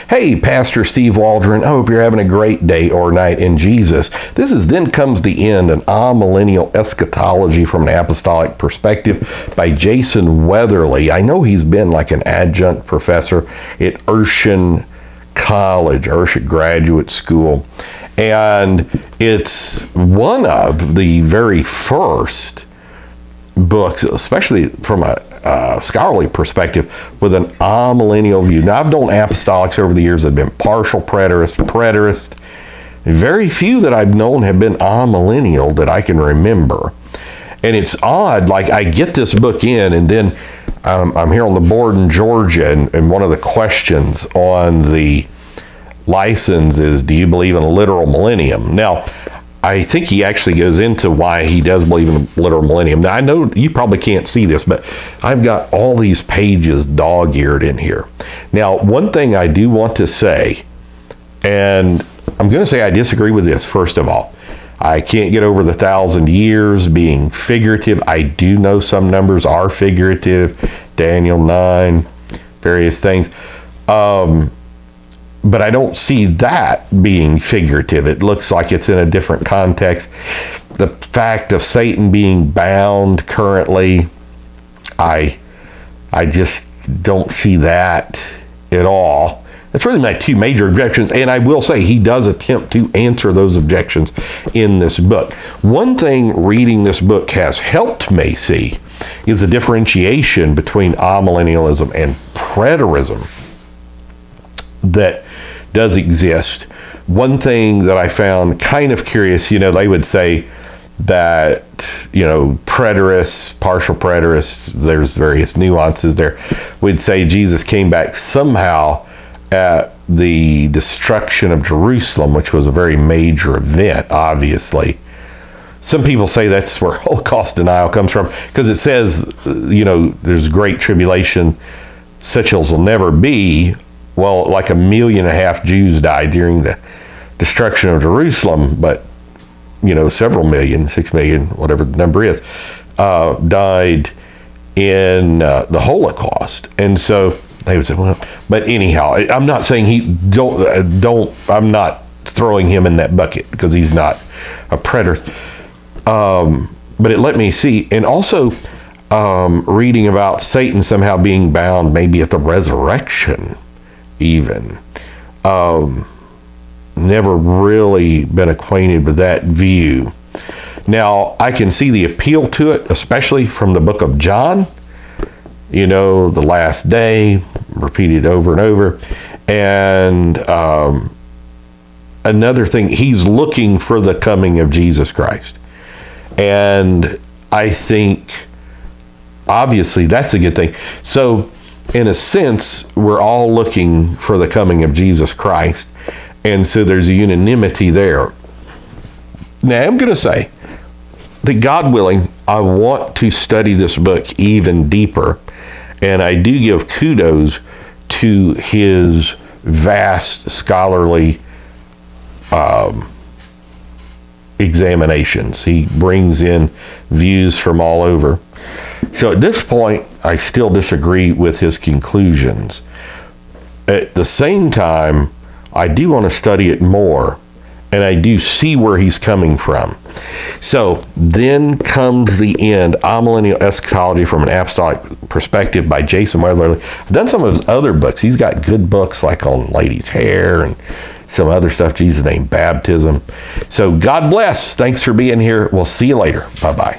Hey, Pastor Steve Waldron, I hope you're having a great day or night in Jesus. This is Then Comes the End, an amillennial eschatology from an apostolic perspective by Jason Weatherly. I know he's been like an adjunct professor at Urshan College, Urshan Graduate School, and it's one of the very first books, especially from a scholarly perspective, with an amillennial view. Now, I've known apostolics over the years that have been partial preterist. Very few that I've known have been amillennial that I can remember. And it's odd, like I get this book in, and then I'm here on the board in Georgia, and one of the questions on the license is, do you believe in a literal millennium? Now, I think he actually goes into why he does believe in a literal millennium. Now, I know you probably can't see this, but I've got all these pages dog-eared in here. Now, one thing I do want to say, and I'm going to say I disagree with this, first of all. I can't get over the 1,000 years being figurative. I do know some numbers are figurative, Daniel 9, various things. But I don't see that being figurative. It looks like it's in a different context. The fact of Satan being bound currently, I just don't see that at all. That's really my two major objections, and I will say he does attempt to answer those objections in this book. One thing reading this book has helped me see is the differentiation between amillennialism and preterism that does exist. One thing that I found kind of curious, they would say that, preterists, partial preterists, there's various nuances there, would say Jesus came back somehow at the destruction of Jerusalem, which was a very major event, obviously. Some people say that's where Holocaust denial comes from, because it says, there's great tribulation, such as will never be. Well, like 1.5 million Jews died during the destruction of Jerusalem, but, several million, 6 million, whatever the number is, died in the Holocaust. And so they would say, well, but anyhow, I'm not saying I'm not throwing him in that bucket because he's not a preterist. But it let me see, and also reading about Satan somehow being bound maybe at the resurrection even. Never really been acquainted with that view. Now, I can see the appeal to it, especially from the book of John, the last day, repeated over and over. And another thing, he's looking for the coming of Jesus Christ. And I think, obviously, that's a good thing. So, in a sense, we're all looking for the coming of Jesus Christ. And so there's a unanimity there. Now, I'm going to say that, God willing, I want to study this book even deeper. And I do give kudos to his vast scholarly examinations. He brings in views from all over. So at this point, I still disagree with his conclusions. At the same time, I do want to study it more, and I do see where he's coming from. So Then Comes the End, Amillennial Eschatology from an Apostolic Perspective by Jason Weatherly. I've done some of his other books. He's got good books like on ladies' hair and some other stuff, Jesus' name, baptism. So God bless. Thanks for being here. We'll see you later. Bye-bye.